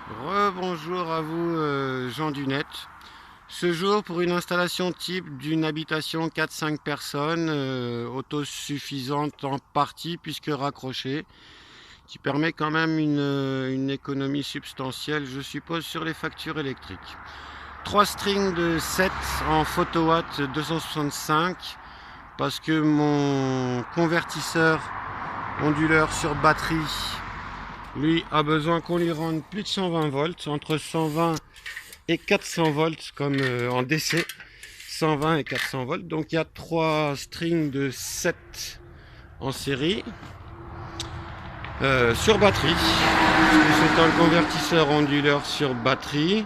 Rebonjour à vous, gens du net. Ce jour, pour une installation type d'une habitation 4-5 personnes, autosuffisante en partie puisque raccrochée, qui permet quand même une économie substantielle, je suppose, sur les factures électriques. 3 strings de 7 en photowatt 265 parce que mon convertisseur onduleur sur batterie, lui, a besoin qu'on lui rende plus de 120 volts, entre 120 et 400 volts comme en DC, 120 et 400 volts. Donc il y a 3 strings de 7 en série sur batterie. C'est un convertisseur onduleur sur batterie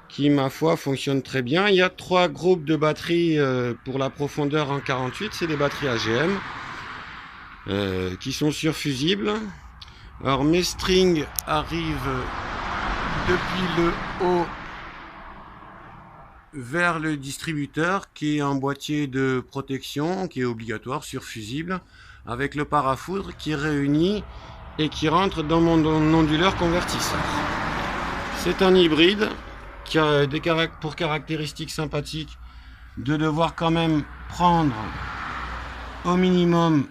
qui, ma foi, fonctionne très bien. Il y a 3 groupes de batteries pour la profondeur en 48, c'est des batteries AGM qui sont surfusibles. Alors mes strings arrivent depuis le haut vers le distributeur qui est un boîtier de protection qui est obligatoire, surfusible, avec le parafoudre qui réunit et qui rentre dans mon onduleur convertisseur. C'est un hybride qui a pour caractéristiques sympathiques de devoir quand même prendre au minimum,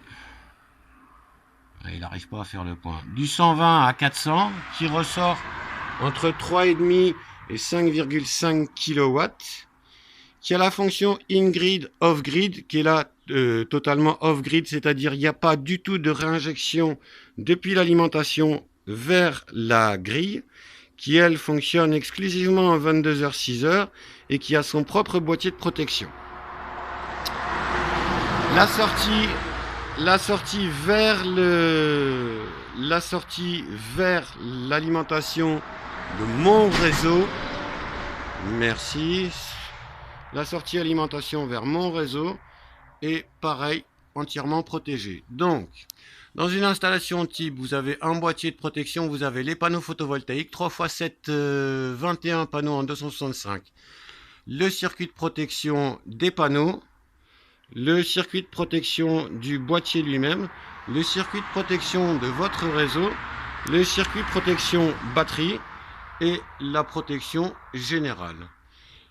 il n'arrive pas à faire le point, du 120 à 400 qui ressort entre 3,5 et 5,5 kW, qui a la fonction in-grid, off-grid, qui est là totalement off-grid, c'est-à-dire il n'y a pas du tout de réinjection depuis l'alimentation vers la grille, qui elle fonctionne exclusivement à 22h 6h et qui a son propre boîtier de protection. La sortie vers l'alimentation de mon réseau, merci. La sortie alimentation vers mon réseau est pareil, entièrement protégée. Donc, dans une installation type, vous avez un boîtier de protection, vous avez les panneaux photovoltaïques, 3x7, 21 panneaux en 265. Le circuit de protection des panneaux, le circuit de protection du boîtier lui-même, le circuit de protection de votre réseau, le circuit de protection batterie et la protection générale.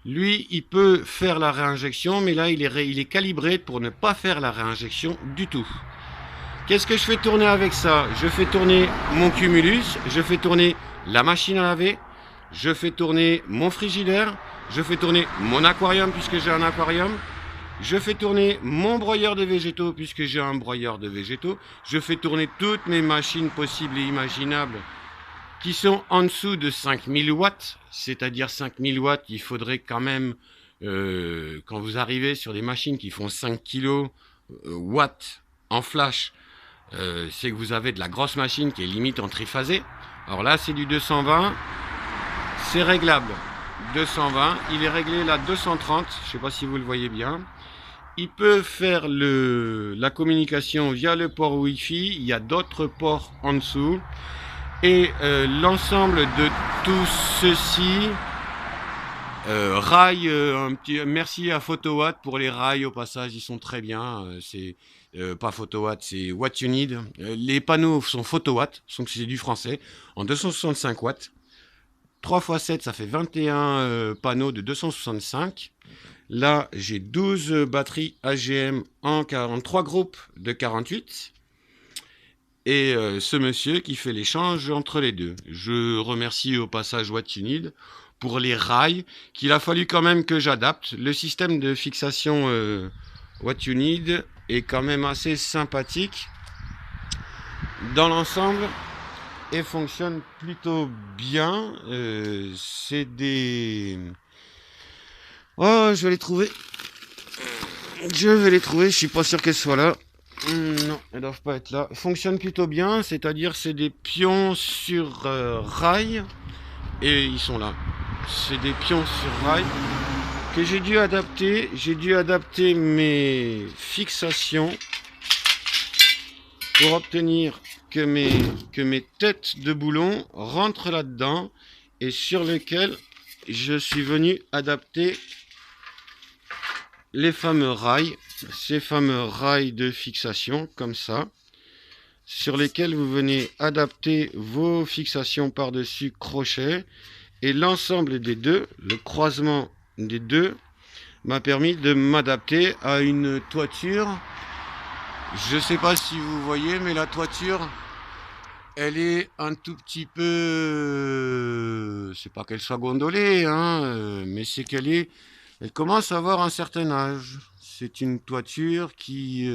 Lui, il peut faire la réinjection, mais là, il est calibré pour ne pas faire la réinjection du tout. Qu'est-ce que je fais tourner avec ça? Je fais tourner mon cumulus, je fais tourner la machine à laver, je fais tourner mon frigidaire, je fais tourner mon aquarium puisque j'ai un aquarium, je fais tourner mon broyeur de végétaux puisque j'ai un broyeur de végétaux, je fais tourner toutes mes machines possibles et imaginables qui sont en dessous de 5000 watts, c'est-à-dire 5000 watts, il faudrait quand même, quand vous arrivez sur des machines qui font 5 kg watts en flash, c'est que vous avez de la grosse machine qui est limite en triphasé. Alors là, c'est du 220, c'est réglable. 220, il est réglé là 230, je ne sais pas si vous le voyez bien. Il peut faire la communication via le port Wi-Fi, il y a d'autres ports en dessous. Et l'ensemble de tout ceci, rail, un petit merci à Photowatt pour les rails au passage, ils sont très bien. C'est pas Photowatt, c'est What You Need. Les panneaux sont Photowatt, donc c'est du français, en 265 watts. 3 x 7, ça fait 21 panneaux de 265. Là, j'ai 12 batteries AGM en 3 groupes de 48. Et ce monsieur qui fait l'échange entre les deux. Je remercie au passage What You Need pour les rails qu'il a fallu quand même que j'adapte. Le système de fixation What You Need est quand même assez sympathique dans l'ensemble et fonctionne plutôt bien. C'est des... Oh, je vais les trouver. Je suis pas sûr qu'elles soient là. Non, elles doivent pas être là. Fonctionne plutôt bien, c'est-à-dire c'est des pions sur rail et ils sont là. C'est des pions sur rail que j'ai dû adapter. J'ai dû adapter mes fixations pour obtenir que mes têtes de boulon rentrent là-dedans et sur lesquelles je suis venu adapter les fameux rails, ces fameux rails de fixation comme ça. sur lesquels vous venez adapter vos fixations par-dessus crochet. Et l'ensemble des deux, le croisement des deux, m'a permis de m'adapter à une toiture. Je ne sais pas si vous voyez, mais la toiture, elle est un tout petit peu... C'est pas qu'elle soit gondolée, hein, mais c'est qu'elle commence à avoir un certain âge. C'est une toiture qui,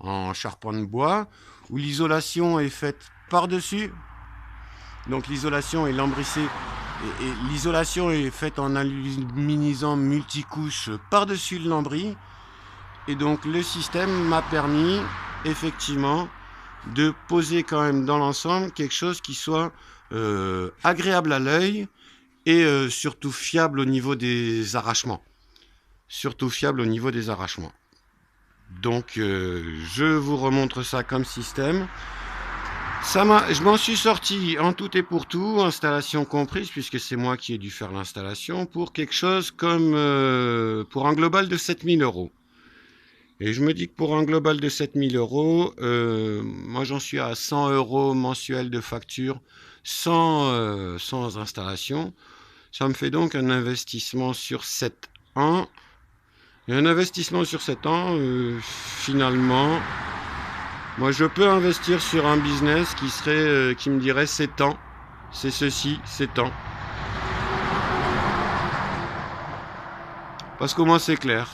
en charpente de bois, où l'isolation est faite par-dessus. Donc l'isolation est lambrissée. Et l'isolation est faite en aluminisant multicouche par-dessus le lambris. Et donc le système m'a permis effectivement de poser quand même dans l'ensemble quelque chose qui soit agréable à l'œil et surtout fiable au niveau des arrachements. Donc je vous remontre ça comme système. Je m'en suis sorti en tout et pour tout, installation comprise, puisque c'est moi qui ai dû faire l'installation, pour quelque chose comme pour un global de 7000 €. Et je me dis que pour un global de 7000 €, moi j'en suis à 100 € mensuels de facture sans installation. Ça me fait donc un investissement sur 7 ans. Et un investissement sur 7 ans, finalement, moi je peux investir sur un business qui me dirait 7 ans, c'est ceci, 7 ans. Parce qu'au moins c'est clair.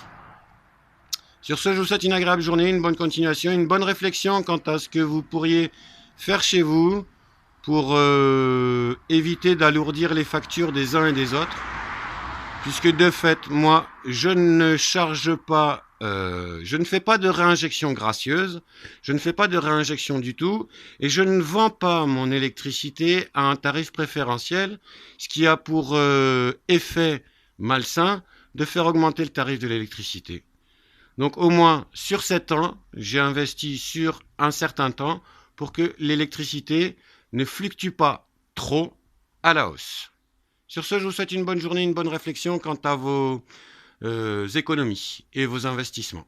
Sur ce, je vous souhaite une agréable journée, une bonne continuation, une bonne réflexion quant à ce que vous pourriez faire chez vous pour éviter d'alourdir les factures des uns et des autres. Puisque de fait, moi, je ne charge pas, je ne fais pas de réinjection gracieuse, je ne fais pas de réinjection du tout, et je ne vends pas mon électricité à un tarif préférentiel, ce qui a pour effet malsain de faire augmenter le tarif de l'électricité. Donc au moins sur 7 ans, j'ai investi sur un certain temps pour que l'électricité ne fluctue pas trop à la hausse. Sur ce, je vous souhaite une bonne journée, une bonne réflexion quant à vos économies et vos investissements.